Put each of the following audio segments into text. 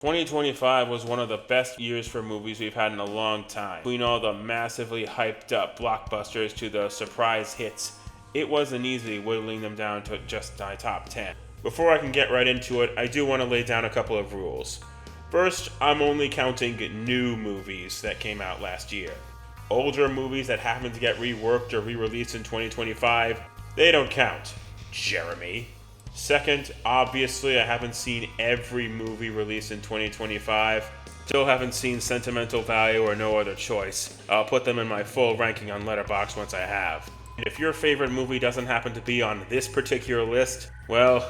2025 was one of the best years for movies we've had in a long time. Between all the massively hyped up blockbusters to the surprise hits, it wasn't easy whittling them down to just my top 10. Before I can get right into it, I do want to lay down a couple of rules. First, I'm only counting new movies that came out last year. Older movies that happen to get reworked or re-released in 2025, they don't count, Jeremy. Second, obviously I haven't seen every movie released in 2025. Still haven't seen Sentimental Value or No Other Choice. I'll put them in my full ranking on Letterboxd once I have. If your favorite movie doesn't happen to be on this particular list, well,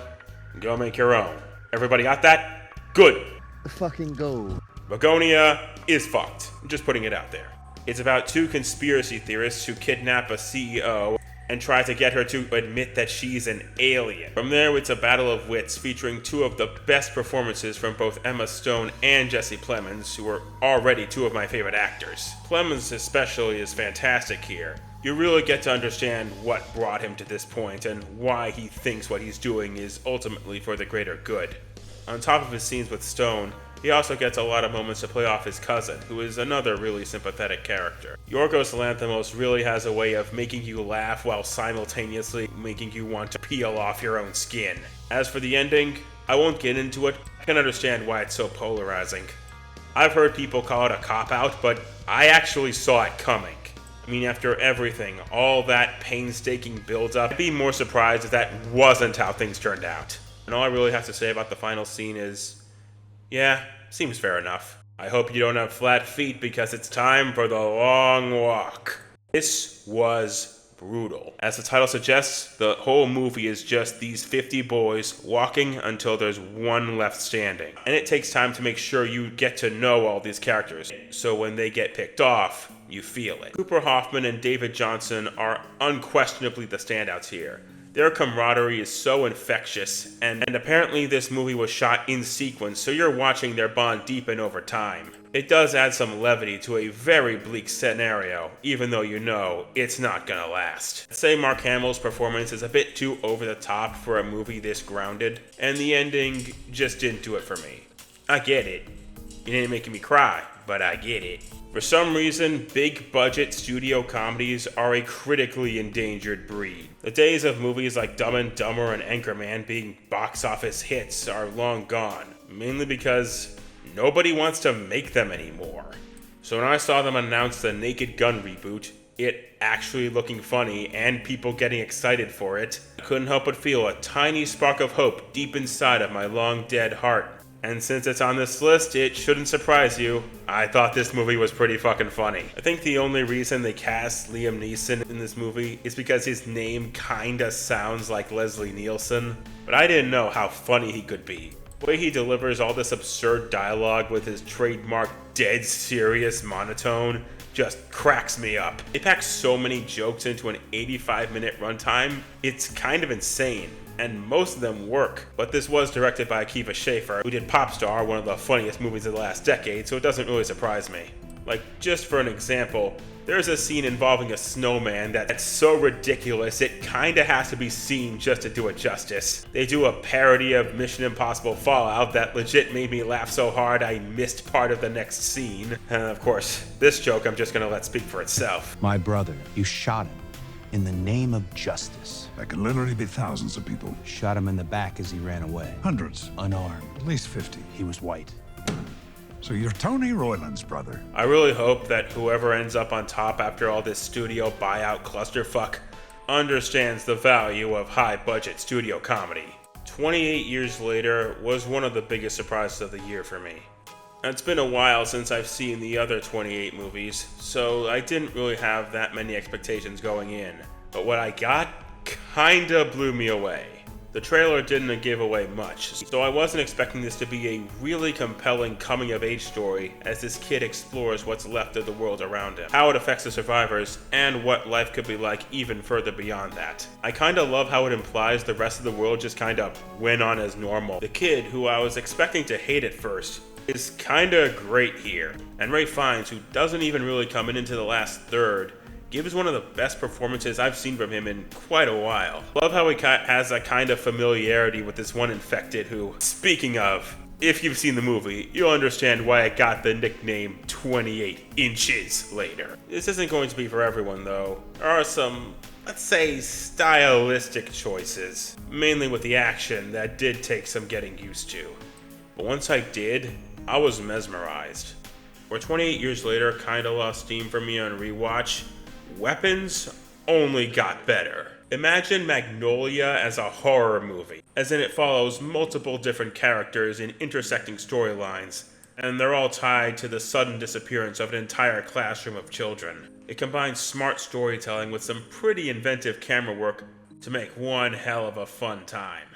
go make your own. Everybody got that? Good. Fucking go. Begonia is fucked. I'm just putting it out there. It's about two conspiracy theorists who kidnap a CEO and try to get her to admit that she's an alien. From there, it's a battle of wits featuring two of the best performances from both Emma Stone and Jesse Plemons, who are already two of my favorite actors. Plemons especially is fantastic here. You really get to understand what brought him to this point and why he thinks what he's doing is ultimately for the greater good. On top of his scenes with Stone, he also gets a lot of moments to play off his cousin, who is another really sympathetic character. Yorgos Lanthimos really has a way of making you laugh while simultaneously making you want to peel off your own skin. As for the ending, I won't get into it. I can understand why it's so polarizing. I've heard people call it a cop-out, but I actually saw it coming. I mean, after everything, all that painstaking build-up, I'd be more surprised if that wasn't how things turned out. And all I really have to say about the final scene is, yeah, seems fair enough. I hope you don't have flat feet because it's time for the long walk. This was brutal. As the title suggests, the whole movie is just these 50 boys walking until there's one left standing. And it takes time to make sure you get to know all these characters, so when they get picked off, you feel it. Cooper Hoffman and David Johnson are unquestionably the standouts here. Their camaraderie is so infectious, and apparently this movie was shot in sequence, so you're watching their bond deepen over time. It does add some levity to a very bleak scenario, even though you know it's not gonna last. I'd say Mark Hamill's performance is a bit too over the top for a movie this grounded, and the ending just didn't do it for me. I get it. It ain't making me cry, but I get it. For some reason, big budget studio comedies are a critically endangered breed. The days of movies like Dumb and Dumber and Anchorman being box office hits are long gone, mainly because nobody wants to make them anymore. So when I saw them announce the Naked Gun reboot, it actually looking funny and people getting excited for it, I couldn't help but feel a tiny spark of hope deep inside of my long dead heart. And since it's on this list, it shouldn't surprise you. I thought this movie was pretty fucking funny. I think the only reason they cast Liam Neeson in this movie is because his name kinda sounds like Leslie Nielsen, but I didn't know how funny he could be. The way he delivers all this absurd dialogue with his trademark dead serious monotone just cracks me up. They pack so many jokes into an 85-minute runtime, it's kind of insane. And most of them work. But this was directed by Akiva Schaffer, who did Popstar, one of the funniest movies of the last decade, so it doesn't really surprise me. Like, just for an example, there's a scene involving a snowman that's so ridiculous it kinda has to be seen just to do it justice. They do a parody of Mission Impossible Fallout that legit made me laugh so hard I missed part of the next scene. And of course, this joke I'm just gonna let speak for itself. My brother, you shot him in the name of justice. That could literally be thousands of people. Shot him in the back as he ran away. Hundreds. Unarmed. At least 50. He was white. So you're Tony Royland's brother. I really hope that whoever ends up on top after all this studio buyout clusterfuck understands the value of high-budget studio comedy. 28 years later was one of the biggest surprises of the year for me. It's been a while since I've seen the other 28 movies, so I didn't really have that many expectations going in. But what I got kinda blew me away. The trailer didn't give away much, so I wasn't expecting this to be a really compelling coming-of-age story as this kid explores what's left of the world around him, how it affects the survivors, and what life could be like even further beyond that. I kinda love how it implies the rest of the world just kinda went on as normal. The kid, who I was expecting to hate at first, is kinda great here, and Ralph Fiennes, who doesn't even really come into the last third, gives one of the best performances I've seen from him in quite a while. Love how he has that kind of familiarity with this one infected who, speaking of, If you've seen the movie, you'll understand why it got the nickname 28 Inches Later. This isn't going to be for everyone though. There are some, let's say, stylistic choices, mainly with the action, that did take some getting used to. But once I did, I was mesmerized. Where 28 Years Later kinda lost steam for me on rewatch, weapons only got better. Imagine Magnolia as a horror movie, as in it follows multiple different characters in intersecting storylines, and they're all tied to the sudden disappearance of an entire classroom of children. It combines smart storytelling with some pretty inventive camera work to make one hell of a fun time.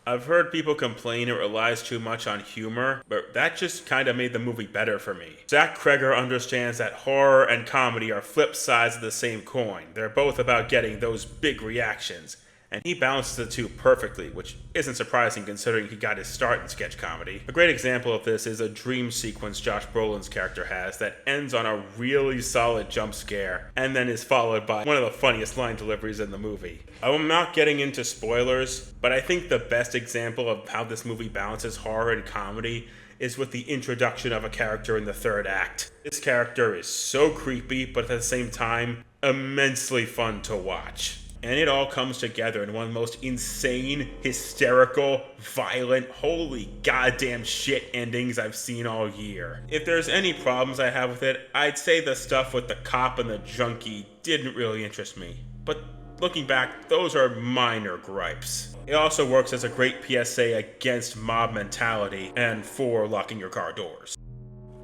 I've heard people complain it relies too much on humor, but that just kinda made the movie better for me. Zach Cregger understands that horror and comedy are flip sides of the same coin. They're both about getting those big reactions, and he balances the two perfectly, which isn't surprising considering he got his start in sketch comedy. A great example of this is a dream sequence Josh Brolin's character has that ends on a really solid jump scare, and then is followed by one of the funniest line deliveries in the movie. I'm not getting into spoilers, but I think the best example of how this movie balances horror and comedy is with the introduction of a character in the third act. This character is so creepy, but at the same time, immensely fun to watch. And it all comes together in one of the most insane, hysterical, violent, holy goddamn shit endings I've seen all year. If there's any problems I have with it, I'd say the stuff with the cop and the junkie didn't really interest me. But looking back, those are minor gripes. It also works as a great PSA against mob mentality and for locking your car doors.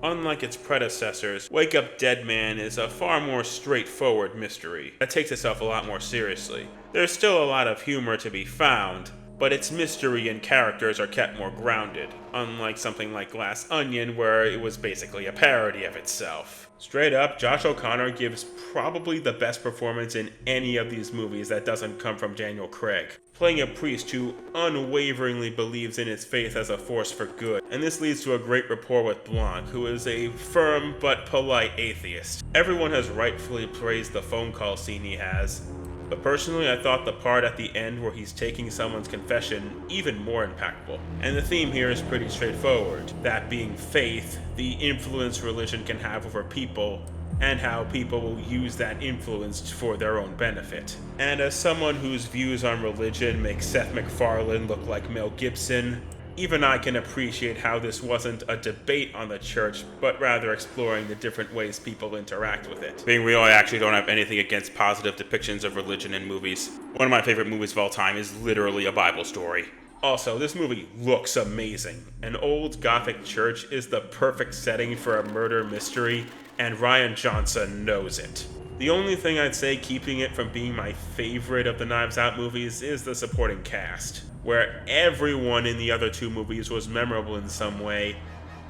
Unlike its predecessors, Wake Up Dead Man is a far more straightforward mystery that takes itself a lot more seriously. There's still a lot of humor to be found, but its mystery and characters are kept more grounded, unlike something like Glass Onion where it was basically a parody of itself. Straight up, Josh O'Connor gives probably the best performance in any of these movies that doesn't come from Daniel Craig, playing a priest who unwaveringly believes in his faith as a force for good, and this leads to a great rapport with Blanc, who is a firm but polite atheist. Everyone has rightfully praised the phone call scene he has, but personally I thought the part at the end where he's taking someone's confession even more impactful. And the theme here is pretty straightforward, that being faith, the influence religion can have over people, and how people will use that influence for their own benefit. And as someone whose views on religion make Seth MacFarlane look like Mel Gibson, even I can appreciate how this wasn't a debate on the church, but rather exploring the different ways people interact with it. Being real, I actually don't have anything against positive depictions of religion in movies. One of my favorite movies of all time is literally a Bible story. Also, this movie looks amazing. An old Gothic church is the perfect setting for a murder mystery, and Rian Johnson knows it. The only thing I'd say keeping it from being my favorite of the Knives Out movies is the supporting cast, where everyone in the other two movies was memorable in some way.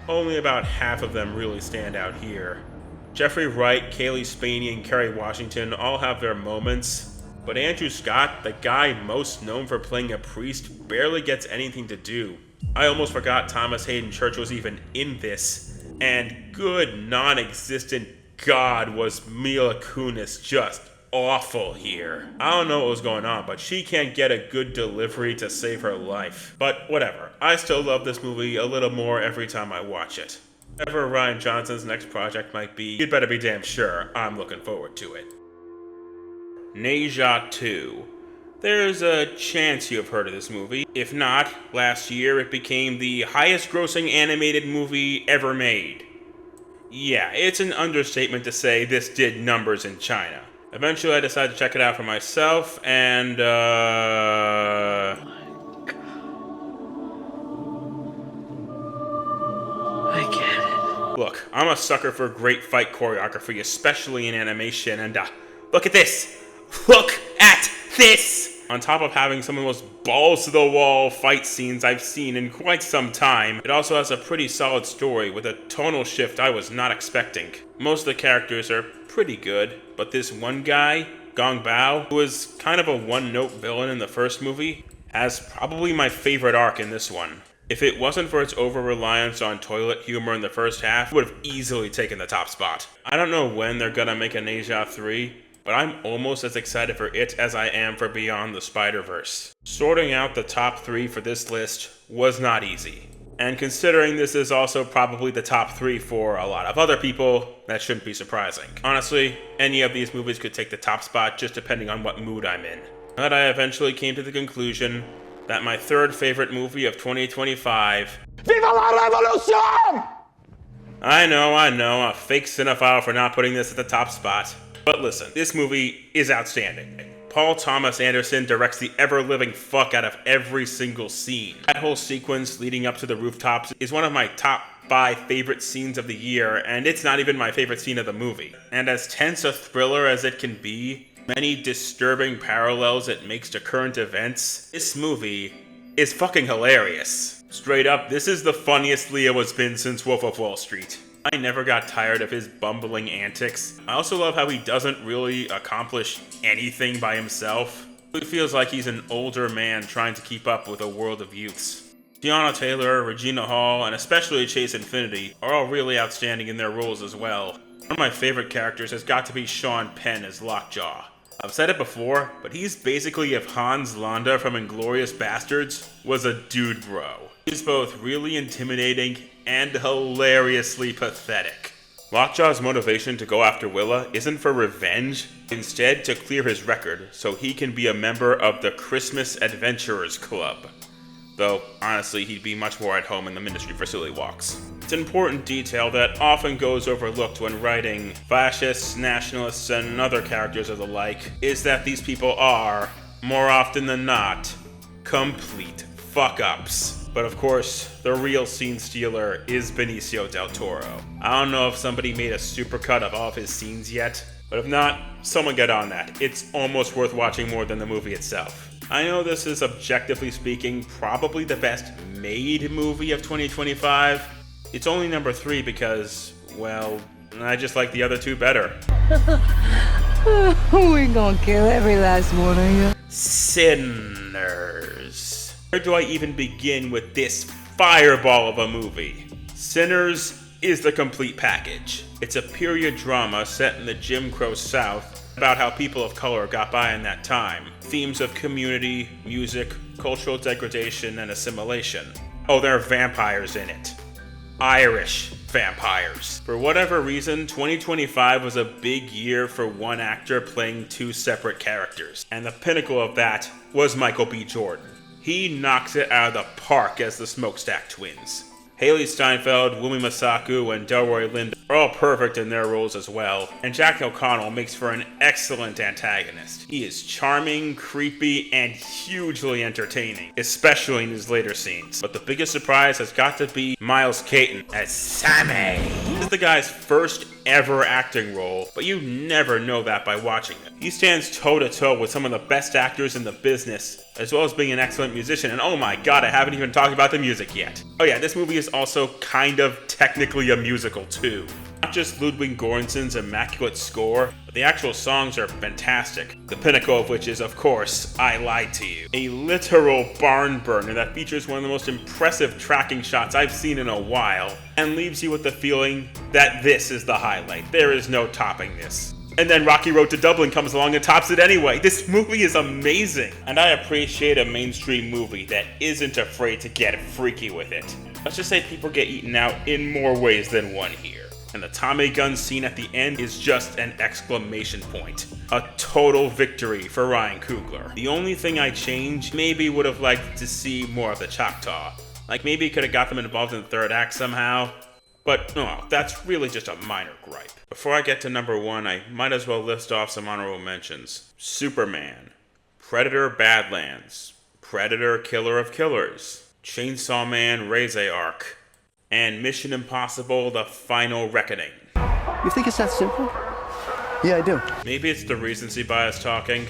Only about half of them really stand out here. Jeffrey Wright, Kaylee Spaney, and Kerry Washington all have their moments, but Andrew Scott, the guy most known for playing a priest, barely gets anything to do. I almost forgot Thomas Hayden Church was even in this, and good non-existent God was Mila Kunis just awful here. I don't know what was going on, but she can't get a good delivery to save her life. But whatever, I still love this movie a little more every time I watch it. Whatever Rian Johnson's next project might be, you'd better be damn sure I'm looking forward to it. Ne Zha 2. There's a chance you've heard of this movie. If not, last year it became the highest grossing animated movie ever made. Yeah, it's an understatement to say this did numbers in China. Eventually I decided to check it out for myself, and I get it. Look, I'm a sucker for great fight choreography, especially in animation, and look at this! Look at this! On top of having some of the most balls-to-the-wall fight scenes I've seen in quite some time, it also has a pretty solid story with a tonal shift I was not expecting. Most of the characters are pretty good, but this one guy, Gong Bao, who was kind of a one-note villain in the first movie, has probably my favorite arc in this one. If it wasn't for its over-reliance on toilet humor in the first half, it would have easily taken the top spot. I don't know when they're gonna make a Ne Zha 3, but I'm almost as excited for it as I am for Beyond the Spider-Verse. Sorting out the top 3 for this list was not easy. And considering this is also probably the top 3 for a lot of other people, that shouldn't be surprising. Honestly, any of these movies could take the top spot just depending on what mood I'm in. But I eventually came to the conclusion that my third favorite movie of 2025... Viva la Revolution! I know, a fake cinephile for not putting this at the top spot. But listen, this movie is outstanding. Paul Thomas Anderson directs the ever-living fuck out of every single scene. That whole sequence leading up to the rooftops is one of my top 5 favorite scenes of the year, and it's not even my favorite scene of the movie. And as tense a thriller as it can be, many disturbing parallels it makes to current events, this movie is fucking hilarious. Straight up, this is the funniest Leo has been since Wolf of Wall Street. I never got tired of his bumbling antics. I also love how he doesn't really accomplish anything by himself. It feels like he's an older man trying to keep up with a world of youths. Tiana Taylor, Regina Hall, and especially Chase Infinity are all really outstanding in their roles as well. One of my favorite characters has got to be Sean Penn as Lockjaw. I've said it before, but he's basically if Hans Landa from Inglourious Bastards was a dude bro. He's both really intimidating and hilariously pathetic. Lockjaw's motivation to go after Willa isn't for revenge, instead to clear his record so he can be a member of the Christmas Adventurers Club. Though, honestly, he'd be much more at home in the Ministry for Silly Walks. It's an important detail that often goes overlooked when writing fascists, nationalists, and other characters of the like, is that these people are, more often than not, complete fuck-ups. But of course, the real scene stealer is Benicio del Toro. I don't know if somebody made a supercut of all of his scenes yet, but if not, someone get on that. It's almost worth watching more than the movie itself. I know this is, objectively speaking, probably the best made movie of 2025. It's only number 3 because, well, I just like the other 2 better. We gonna kill every last one of you. Sinners. Where do I even begin with this fireball of a movie? Sinners is the complete package. It's a period drama set in the Jim Crow South about how people of color got by in that time. Themes of community, music, cultural degradation, and assimilation. Oh, there are vampires in it. Irish vampires. For whatever reason, 2025 was a big year for one actor playing 2 separate characters. And the pinnacle of that was Michael B. Jordan. He knocks it out of the park as the Smokestack Twins. Haley Steinfeld, Wumi Masaku, and Delroy Lindo are all perfect in their roles as well, and Jack O'Connell makes for an excellent antagonist. He is charming, creepy, and hugely entertaining, especially in his later scenes. But the biggest surprise has got to be Miles Caton as SAMMIE. This is the guy's first ever acting role, but you never know that by watching it. He stands toe-to-toe with some of the best actors in the business, as well as being an excellent musician, and oh my god, I haven't even talked about the music yet. Oh yeah, this movie is also kind of technically a musical too. Not just Ludwig Göransson's immaculate score, but the actual songs are fantastic. The pinnacle of which is, of course, I Lied to You. A literal barn burner that features one of the most impressive tracking shots I've seen in a while, and leaves you with the feeling that this is the highlight. There is no topping this. And then Rocky Road to Dublin comes along and tops it anyway. This movie is amazing. And I appreciate a mainstream movie that isn't afraid to get freaky with it. Let's just say people get eaten out in more ways than one here. And the Tommy gun scene at the end is just an exclamation point. A total victory for Ryan Coogler. The only thing I change, maybe would have liked to see more of the Choctaw. Like maybe could have got them involved in the third act somehow. But no, that's really just a minor gripe. Before I get to number 1, I might as well list off some honorable mentions. Superman, Predator Badlands, Predator Killer of Killers, Chainsaw Man Raze Arc, and Mission Impossible The Final Reckoning. You think it's that simple? Yeah, I do. Maybe it's the recency bias talking,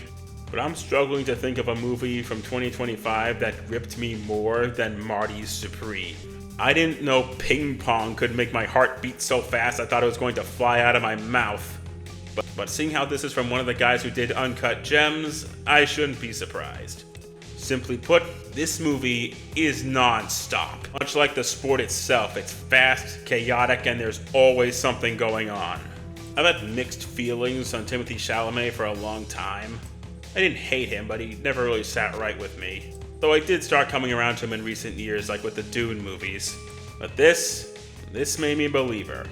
but I'm struggling to think of a movie from 2025 that gripped me more than Marty's Supreme. I didn't know ping pong could make my heart beat so fast I thought it was going to fly out of my mouth. But seeing how this is from one of the guys who did Uncut Gems, I shouldn't be surprised. Simply put, this movie is non-stop. Much like the sport itself, it's fast, chaotic, and there's always something going on. I've had mixed feelings on Timothée Chalamet for a long time. I didn't hate him, but he never really sat right with me. though I did start coming around to him in recent years, like with the Dune movies. But this made me a believer.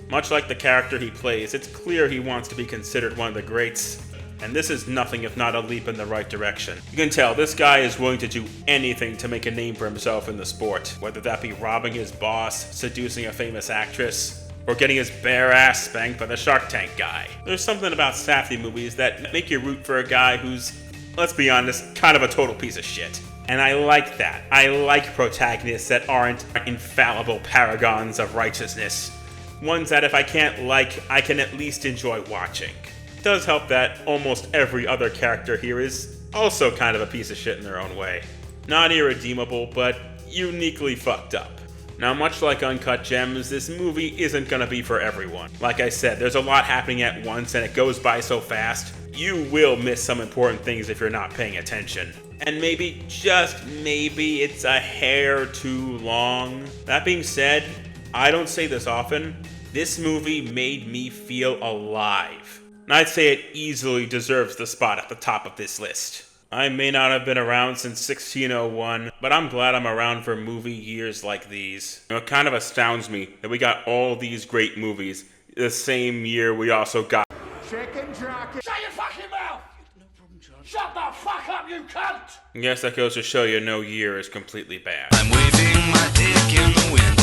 Much like the character he plays, it's clear he wants to be considered one of the greats, and this is nothing if not a leap in the right direction. You can tell this guy is willing to do anything to make a name for himself in the sport, whether that be robbing his boss, seducing a famous actress, or getting his bare ass spanked by the Shark Tank guy. There's something about Safdie movies that make you root for a guy who's, let's be honest, kind of a total piece of shit. And I like that. I like protagonists that aren't infallible paragons of righteousness. Ones that if I can't like, I can at least enjoy watching. It does help that almost every other character here is also kind of a piece of shit in their own way. Not irredeemable, but uniquely fucked up. Now, much like Uncut Gems, this movie isn't gonna be for everyone. Like I said, there's a lot happening at once and it goes by so fast, you will miss some important things if you're not paying attention. And maybe, just maybe, it's a hair too long. That being said, I don't say this often, this movie made me feel alive. And I'd say it easily deserves the spot at the top of this list. I may not have been around since 1601, but I'm glad I'm around for movie years like these. It kind of astounds me that we got all these great movies the same year we also got Chicken jockey. Shut your fucking mouth! No problem, John. Shut the fuck up, you cunt! I guess that goes to show you no year is completely bad. I'm waving my dick in the wind.